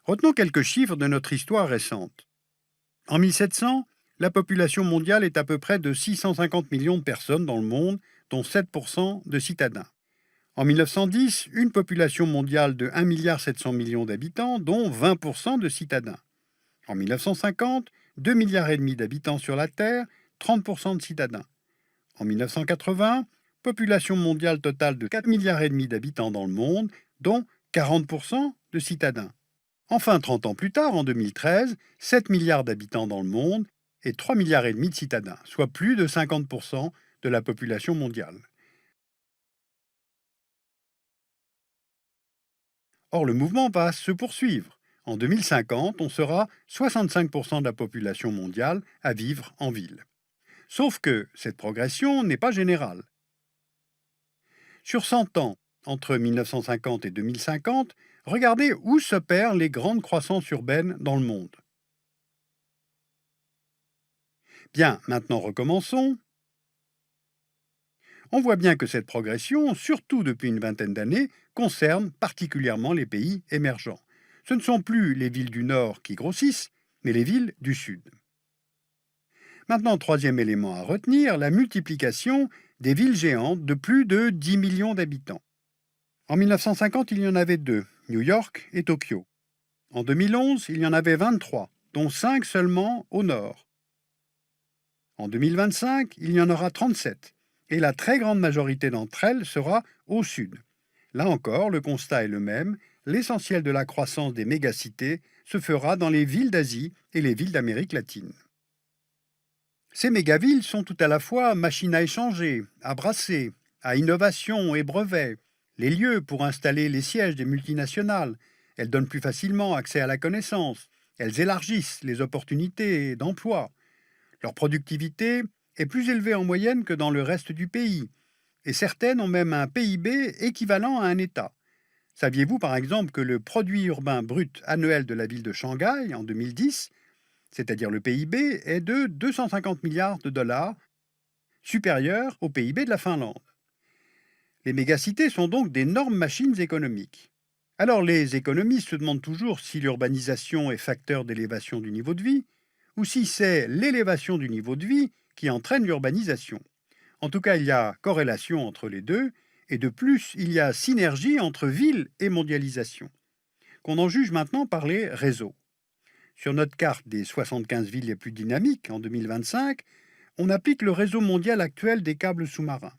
Retenons quelques chiffres de notre histoire récente. En 1700, la population mondiale est à peu près de 650 millions de personnes dans le monde, dont 7% de citadins. En 1910, une population mondiale de 1,7 milliard d'habitants, dont 20% de citadins. En 1950, 2,5 milliards d'habitants sur la Terre, 30% de citadins. En 1980, population mondiale totale de 4,5 milliards d'habitants dans le monde, dont 40% de citadins. Enfin, 30 ans plus tard, en 2013, 7 milliards d'habitants dans le monde et 3,5 milliards de citadins, soit plus de 50% de la population mondiale. Or, le mouvement va se poursuivre. En 2050, on sera 65% de la population mondiale à vivre en ville. Sauf que cette progression n'est pas générale. Sur 100 ans, entre 1950 et 2050, regardez où s'opèrent les grandes croissances urbaines dans le monde. Bien, maintenant recommençons. On voit bien que cette progression, surtout depuis une vingtaine d'années, concerne particulièrement les pays émergents. Ce ne sont plus les villes du Nord qui grossissent, mais les villes du Sud. Maintenant, troisième élément à retenir, la multiplication des villes géantes de plus de 10 millions d'habitants. En 1950, il y en avait deux, New York et Tokyo. En 2011, il y en avait 23, dont 5 seulement au nord. En 2025, il y en aura 37, et la très grande majorité d'entre elles sera au sud. Là encore, le constat est le même, l'essentiel de la croissance des mégacités se fera dans les villes d'Asie et les villes d'Amérique latine. Ces mégavilles sont tout à la fois machines à échanger, à brasser, à innovation et brevets, les lieux pour installer les sièges des multinationales. Elles donnent plus facilement accès à la connaissance, elles élargissent les opportunités d'emploi. Leur productivité est plus élevée en moyenne que dans le reste du pays, et certaines ont même un PIB équivalent à un État. Saviez-vous par exemple que le produit urbain brut annuel de la ville de Shanghai en 2010, c'est-à-dire le PIB, est de 250 milliards de dollars, supérieur au PIB de la Finlande. Les mégacités sont donc d'énormes machines économiques. Alors les économistes se demandent toujours si l'urbanisation est facteur d'élévation du niveau de vie, ou si c'est l'élévation du niveau de vie qui entraîne l'urbanisation. En tout cas, il y a corrélation entre les deux, et de plus, il y a synergie entre ville et mondialisation, qu'on en juge maintenant par les réseaux. Sur notre carte des 75 villes les plus dynamiques en 2025, on applique le réseau mondial actuel des câbles sous-marins.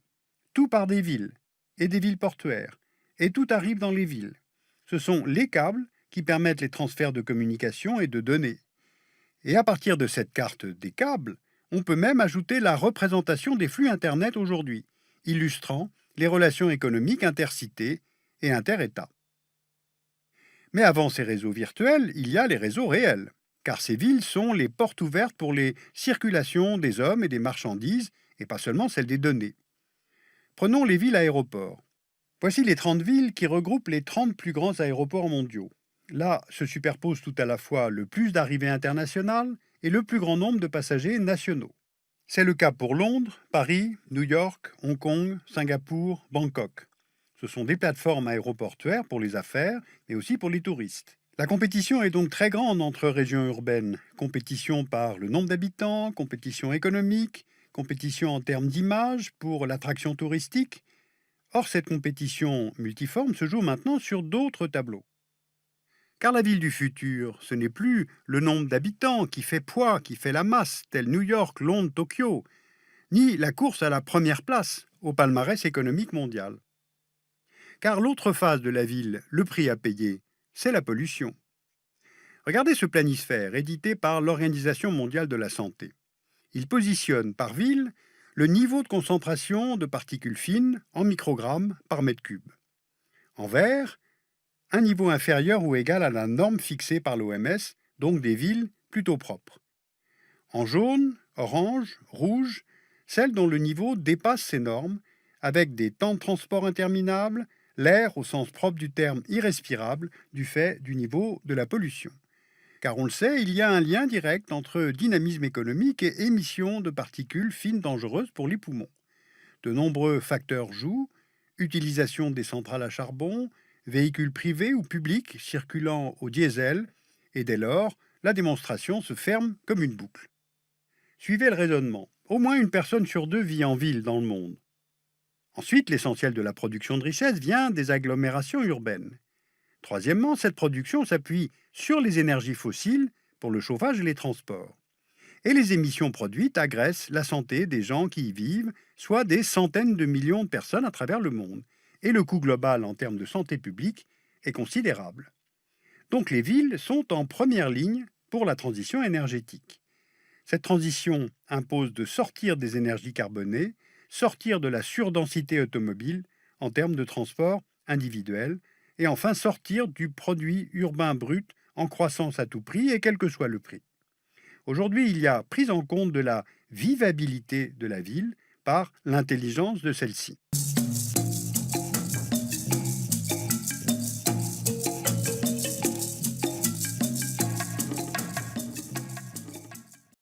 Tout part des villes et des villes portuaires, et tout arrive dans les villes. Ce sont les câbles qui permettent les transferts de communication et de données. Et à partir de cette carte des câbles, on peut même ajouter la représentation des flux Internet aujourd'hui, illustrant les relations économiques intercités et inter-États. Mais avant ces réseaux virtuels, il y a les réseaux réels, car ces villes sont les portes ouvertes pour les circulations des hommes et des marchandises, et pas seulement celles des données. Prenons les villes aéroports. Voici les 30 villes qui regroupent les 30 plus grands aéroports mondiaux. Là se superposent tout à la fois le plus d'arrivées internationales et le plus grand nombre de passagers nationaux. C'est le cas pour Londres, Paris, New York, Hong Kong, Singapour, Bangkok. Ce sont des plateformes aéroportuaires pour les affaires, mais aussi pour les touristes. La compétition est donc très grande entre régions urbaines. Compétition par le nombre d'habitants, compétition économique, compétition en termes d'image pour l'attraction touristique. Or, cette compétition multiforme se joue maintenant sur d'autres tableaux. Car la ville du futur, ce n'est plus le nombre d'habitants qui fait poids, qui fait la masse, tel New York, Londres, Tokyo, ni la course à la première place au palmarès économique mondial. Car l'autre phase de la ville, le prix à payer, c'est la pollution. Regardez ce planisphère édité par l'Organisation mondiale de la santé. Il positionne par ville le niveau de concentration de particules fines en microgrammes par mètre cube. En vert, un niveau inférieur ou égal à la norme fixée par l'OMS, donc des villes plutôt propres. En jaune, orange, rouge, celles dont le niveau dépasse ces normes, avec des temps de transport interminables, l'air au sens propre du terme irrespirable du fait du niveau de la pollution. Car on le sait, il y a un lien direct entre dynamisme économique et émission de particules fines dangereuses pour les poumons. De nombreux facteurs jouent, utilisation des centrales à charbon, véhicules privés ou publics circulant au diesel, Et dès lors, la démonstration se ferme comme une boucle. Suivez le raisonnement. Au moins une personne sur deux vit en ville dans le monde. Ensuite, l'essentiel de la production de richesse vient des agglomérations urbaines. Troisièmement, cette production s'appuie sur les énergies fossiles pour le chauffage et les transports. Et les émissions produites agressent la santé des gens qui y vivent, soit des centaines de millions de personnes à travers le monde. Et le coût global en termes de santé publique est considérable. Donc les villes sont en première ligne pour la transition énergétique. Cette transition impose de sortir des énergies carbonées, sortir de la surdensité automobile en termes de transport individuel, et enfin sortir du produit urbain brut en croissance à tout prix et quel que soit le prix. Aujourd'hui, il y a prise en compte de la vivabilité de la ville par l'intelligence de celle-ci.